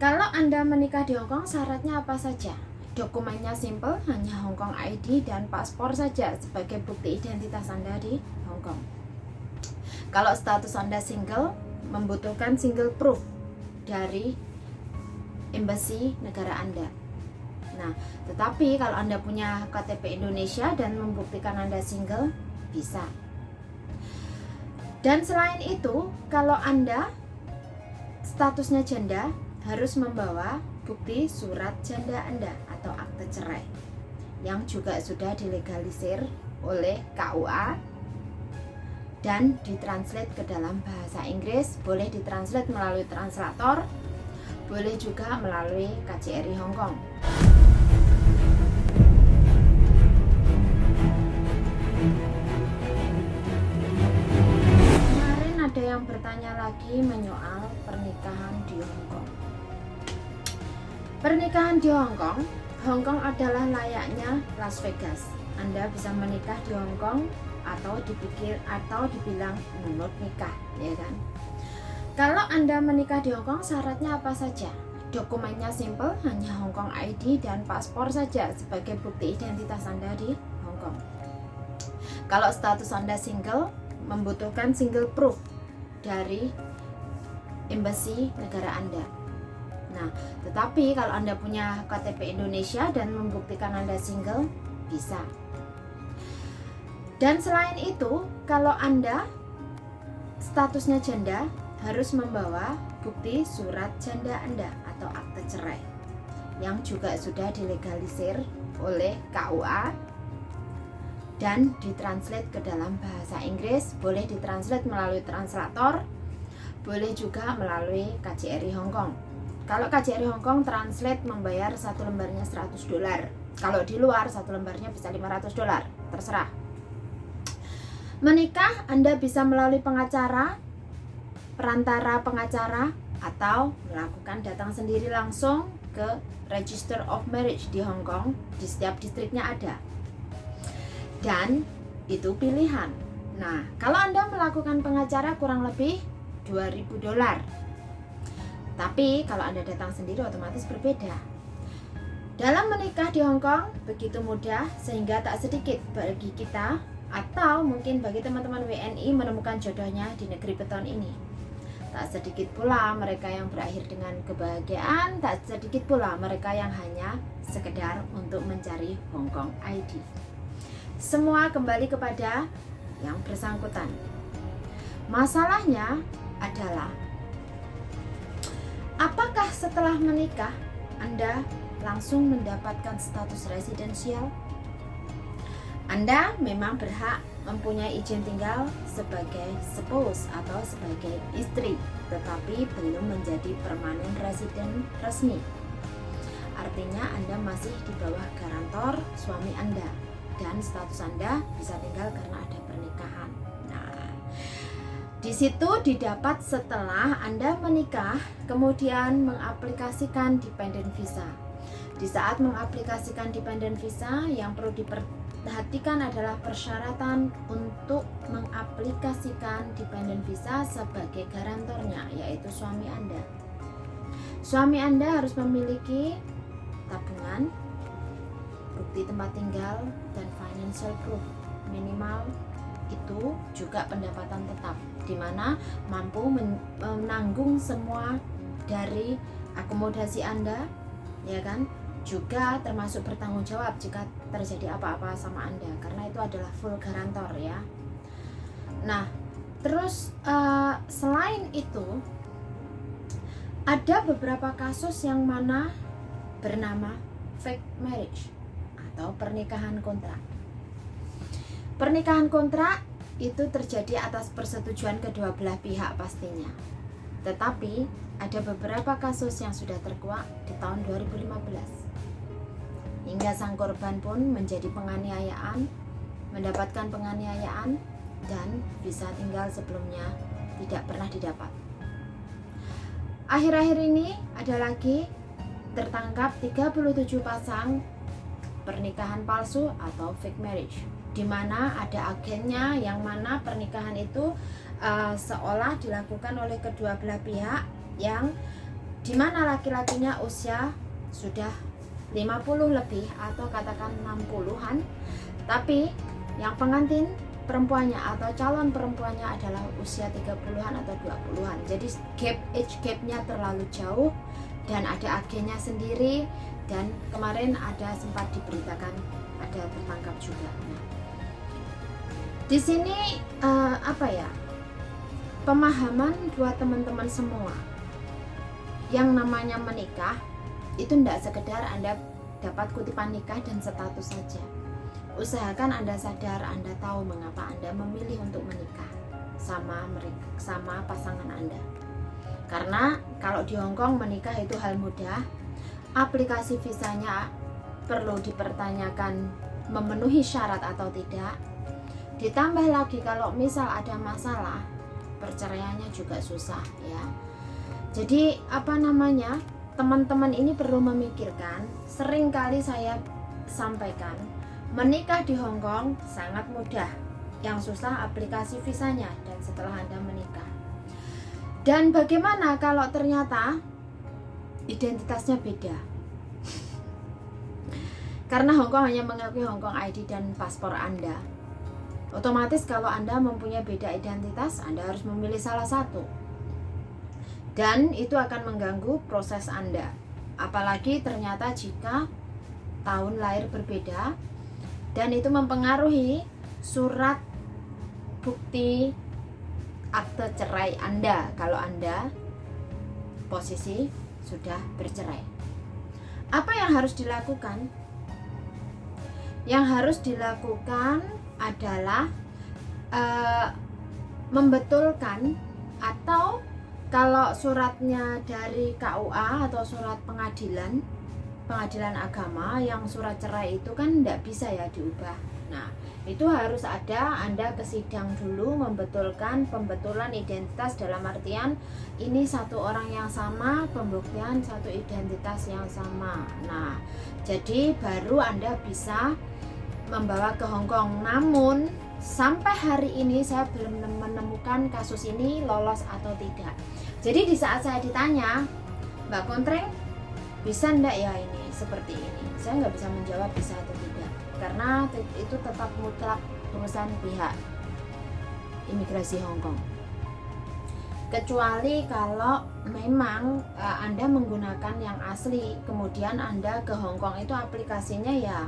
Kalau Anda menikah di Hong Kong, syaratnya apa saja? Dokumennya simple, hanya Hong Kong ID dan paspor saja sebagai bukti identitas Anda di Hong Kong. Kalau status Anda single, membutuhkan single proof dari embassy negara Anda. Nah, tetapi kalau Anda punya KTP Indonesia dan membuktikan Anda single, bisa. Dan selain itu, kalau Anda statusnya janda, harus membawa bukti surat janda Anda atau akte cerai yang juga sudah dilegalisir oleh KUA dan ditranslate ke dalam bahasa Inggris. Boleh ditranslate melalui translator, boleh juga melalui KJRI Hong Kong. Kemarin ada yang bertanya lagi menyoal pernikahan di Hong Kong. Pernikahan di Hong Kong adalah layaknya Las Vegas. Anda bisa menikah di Hong Kong atau dibilang menurut nikah, ya kan? Kalau Anda menikah di Hong Kong, syaratnya apa saja? Dokumennya simple, hanya Hong Kong ID dan paspor saja sebagai bukti identitas Anda di Hong Kong. Kalau status Anda single, membutuhkan single proof dari embassy negara Anda. Nah, tetapi kalau Anda punya KTP Indonesia dan membuktikan Anda single, bisa. Dan selain itu, kalau Anda statusnya janda, harus membawa bukti surat janda Anda atau akte cerai yang juga sudah dilegalisir oleh KUA dan ditranslate ke dalam bahasa Inggris. Boleh ditranslate melalui translator, boleh juga melalui KJRI Hong Kong. Kalau KJRI Hong Kong translate membayar satu lembarnya $100. Kalau di luar satu lembarnya bisa $500, terserah. Menikah Anda bisa melalui pengacara, perantara pengacara, atau melakukan datang sendiri langsung ke Register of Marriage di Hong Kong. Di setiap distriknya ada. Dan itu pilihan. Nah, kalau Anda melakukan pengacara kurang lebih $2.000. Tapi kalau Anda datang sendiri otomatis berbeda. Dalam menikah di Hong Kong begitu mudah sehingga tak sedikit bagi kita atau mungkin bagi teman-teman WNI menemukan jodohnya di negeri beton ini. Tak sedikit pula mereka yang berakhir dengan kebahagiaan, tak sedikit pula mereka yang hanya sekedar untuk mencari Hong Kong ID. Semua kembali kepada yang bersangkutan. Masalahnya adalah, apakah setelah menikah Anda langsung mendapatkan status residensial? Anda memang berhak mempunyai izin tinggal sebagai spouse atau sebagai istri, tetapi belum menjadi permanent resident resmi. Artinya Anda masih di bawah garantor suami Anda dan status Anda bisa tinggal karena ada pernikahan. Di situ didapat setelah Anda menikah, kemudian mengaplikasikan dependent visa. Di saat mengaplikasikan dependent visa, yang perlu diperhatikan adalah persyaratan untuk mengaplikasikan dependent visa sebagai garantornya, yaitu suami Anda. Suami Anda harus memiliki tabungan, bukti tempat tinggal, dan financial proof. Minimal itu juga pendapatan tetap, di mana mampu menanggung semua dari akomodasi Anda, ya kan? Juga termasuk bertanggung jawab jika terjadi apa-apa sama Anda, karena itu adalah full garantor, ya. Nah, terus selain itu ada beberapa kasus yang mana bernama fake marriage atau pernikahan kontrak. Pernikahan kontrak itu terjadi atas persetujuan kedua belah pihak pastinya. Tetapi ada beberapa kasus yang sudah terkuak di tahun 2015. Hingga sang korban pun menjadi penganiayaan, mendapatkan penganiayaan dan visa tinggal sebelumnya tidak pernah didapat. Akhir-akhir ini ada lagi tertangkap 37 pasang pernikahan palsu atau fake marriage, di mana ada agennya yang mana pernikahan itu seolah dilakukan oleh kedua belah pihak yang di mana laki-lakinya usia sudah 50 lebih atau katakan 60-an, tapi yang pengantin perempuannya atau calon perempuannya adalah usia 30-an atau 20-an. Jadi age gap-nya terlalu jauh dan ada agennya sendiri, dan kemarin ada sempat diberitakan ada tertangkap juga. Nah, di sini pemahaman buat teman-teman semua yang namanya menikah itu tidak sekedar Anda dapat kutipan nikah dan status saja. Usahakan Anda sadar, Anda tahu mengapa Anda memilih untuk menikah sama pasangan Anda. Karena kalau di Hong Kong menikah itu hal mudah, aplikasi visanya perlu dipertanyakan memenuhi syarat atau tidak. Ditambah lagi kalau misal ada masalah, perceraiannya juga susah ya. Jadi teman-teman ini perlu memikirkan. Sering kali saya sampaikan, menikah di Hong Kong sangat mudah, yang susah aplikasi visanya dan setelah Anda menikah. Dan bagaimana kalau ternyata identitasnya beda? Karena Hong Kong hanya mengakui Hong Kong ID dan paspor Anda. Otomatis kalau Anda mempunyai beda identitas, Anda harus memilih salah satu. Dan itu akan mengganggu proses Anda. Apalagi ternyata jika tahun lahir berbeda, dan itu mempengaruhi surat bukti akte cerai Anda kalau Anda posisi sudah bercerai. Apa yang harus dilakukan? Yang harus dilakukan adalah membetulkan, atau kalau suratnya dari KUA atau surat pengadilan agama, yang surat cerai itu kan tidak bisa ya diubah. Nah, itu harus ada, Anda ke sidang dulu membetulkan pembetulan identitas, dalam artian ini satu orang yang sama, pembuktian satu identitas yang sama. Nah, jadi baru Anda bisa membawa ke Hong Kong. Namun sampai hari ini saya belum menemukan kasus ini lolos atau tidak. Jadi di saat saya ditanya, Mbak Kontreng, bisa enggak ya ini seperti ini, saya nggak bisa menjawab bisa atau tidak, karena itu tetap mutlak urusan pihak imigrasi Hong Kong. Kecuali kalau memang Anda menggunakan yang asli, kemudian Anda ke Hong Kong itu aplikasinya ya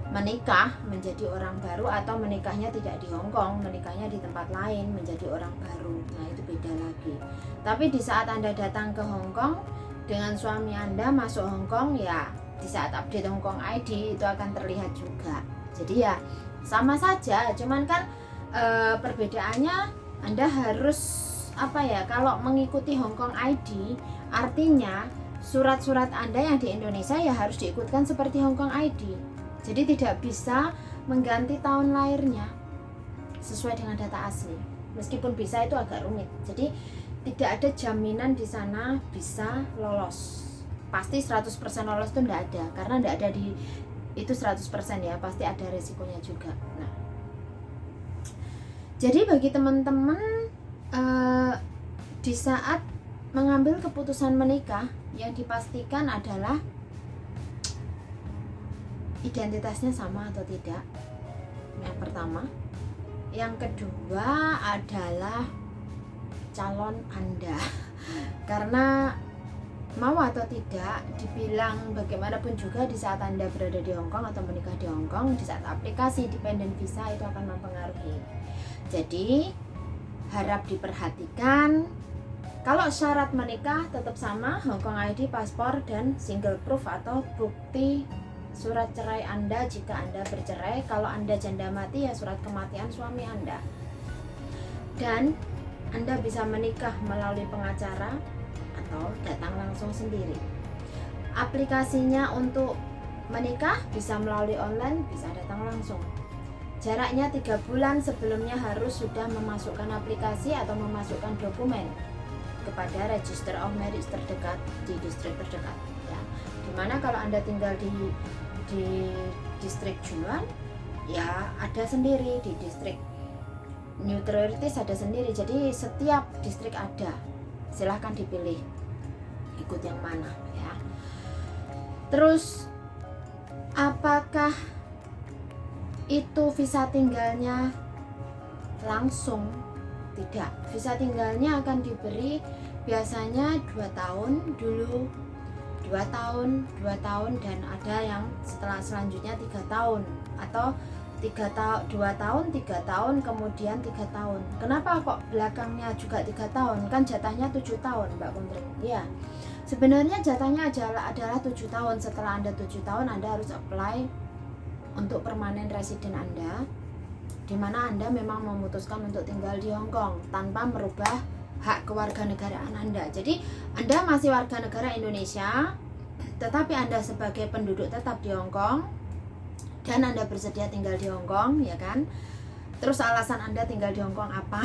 menikah menjadi orang baru, atau menikahnya tidak di Hong Kong, menikahnya di tempat lain menjadi orang baru. Nah, itu beda lagi. Tapi di saat Anda datang ke Hong Kong dengan suami Anda masuk Hong Kong, ya di saat update Hong Kong ID itu akan terlihat juga. Jadi ya sama saja, cuman kan perbedaannya Anda harus kalau mengikuti Hong Kong ID, artinya surat-surat Anda yang di Indonesia ya harus diikutkan seperti Hong Kong ID. Jadi tidak bisa mengganti tahun lahirnya sesuai dengan data asli. Meskipun bisa, itu agak rumit. Jadi tidak ada jaminan di sana bisa lolos. Pasti 100% lolos itu tidak ada, karena tidak ada di itu 100% ya, pasti ada resikonya juga. Nah, jadi bagi teman-teman di saat mengambil keputusan menikah, yang dipastikan adalah identitasnya sama atau tidak. Yang pertama. Yang kedua adalah calon Anda. Karena mau atau tidak, dibilang bagaimanapun juga di saat Anda berada di Hong Kong atau menikah di Hong Kong, di saat aplikasi dependent visa itu akan mempengaruhi. Jadi harap diperhatikan. Kalau syarat menikah tetap sama, Hong Kong ID, paspor, dan single proof atau bukti surat cerai Anda jika Anda bercerai. Kalau Anda janda mati, ya surat kematian suami Anda. Dan Anda bisa menikah melalui pengacara atau datang langsung sendiri. Aplikasinya untuk menikah bisa melalui online, bisa datang langsung. Jaraknya 3 bulan sebelumnya harus sudah memasukkan aplikasi atau memasukkan dokumen kepada Register of Marriage terdekat di distrik terdekat ya. Dimana kalau Anda tinggal di distrik Juan, ya ada sendiri, di distrik Neutralities ada sendiri. Jadi setiap distrik ada, silahkan dipilih ikut yang mana ya. Terus apakah itu visa tinggalnya langsung? Tidak, visa tinggalnya akan diberi biasanya 2 tahun dulu, 2 tahun, 2 tahun, dan ada yang selanjutnya 3 tahun atau 2 tahun, 3 tahun, kemudian 3 tahun. Kenapa kok belakangnya juga 3 tahun? Kan jatahnya 7 tahun, Mbak Kuntring. Ya, sebenarnya jatahnya adalah 7 tahun. Setelah Anda 7 tahun, Anda harus apply untuk permanen resident Anda, di mana Anda memang memutuskan untuk tinggal di Hong Kong tanpa merubah hak kewarganegaraan Anda. Jadi Anda masih warga negara Indonesia, tetapi Anda sebagai penduduk tetap di Hong Kong dan Anda bersedia tinggal di Hong Kong, ya kan? Terus alasan Anda tinggal di Hong Kong apa?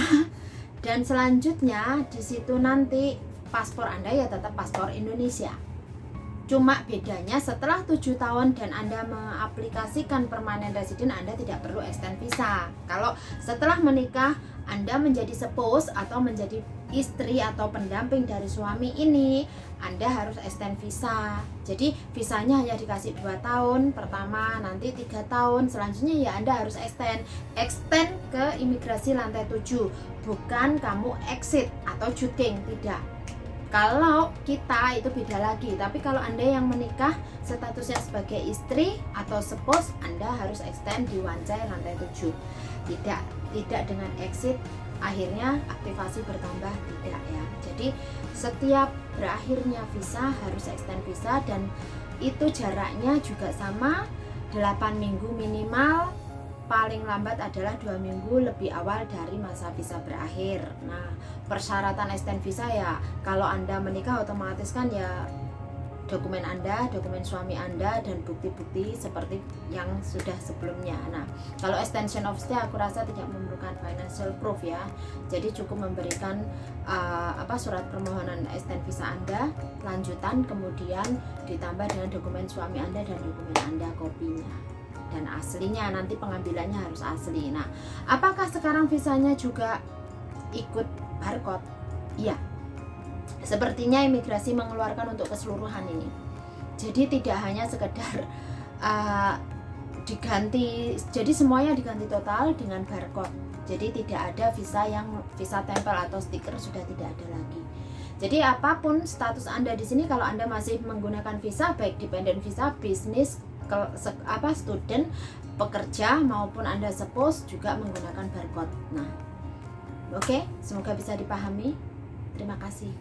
Dan selanjutnya di situ nanti paspor Anda ya tetap paspor Indonesia. Cuma bedanya setelah 7 tahun dan Anda mengaplikasikan permanen resident, Anda tidak perlu extend visa. Kalau setelah menikah Anda menjadi spouse atau menjadi istri atau pendamping dari suami ini, Anda harus extend visa. Jadi visanya hanya dikasih 2 tahun pertama, nanti 3 tahun, selanjutnya ya Anda harus extend ke imigrasi lantai 7. Bukan kamu exit atau juking, tidak. Kalau kita itu beda lagi, tapi kalau Anda yang menikah statusnya sebagai istri atau spouse, Anda harus extend di Wancai lantai 7. Tidak dengan exit akhirnya aktivasi bertambah, tidak ya. Jadi setiap berakhirnya visa harus extend visa, dan itu jaraknya juga sama, 8 minggu minimal, paling lambat adalah 2 minggu lebih awal dari masa visa berakhir. Nah, persyaratan extend visa ya kalau Anda menikah otomatis kan ya dokumen Anda, dokumen suami Anda, dan bukti-bukti seperti yang sudah sebelumnya. Nah, kalau extension of stay aku rasa tidak memerlukan financial proof ya. Jadi cukup memberikan surat permohonan extend visa Anda lanjutan, kemudian ditambah dengan dokumen suami Anda dan dokumen Anda kopinya. Dan aslinya, nanti pengambilannya harus asli. Nah, apakah sekarang visanya juga ikut barcode? Iya, sepertinya imigrasi mengeluarkan untuk keseluruhan ini. Jadi tidak hanya sekedar diganti, jadi semuanya diganti total dengan barcode. Jadi tidak ada visa tempel atau stiker, sudah tidak ada lagi. Jadi apapun status Anda di sini, kalau Anda masih menggunakan visa, baik dependent visa, bisnis, student, pekerja, maupun Anda spouse, juga menggunakan barcode. Nah, oke, semoga bisa dipahami. Terima kasih.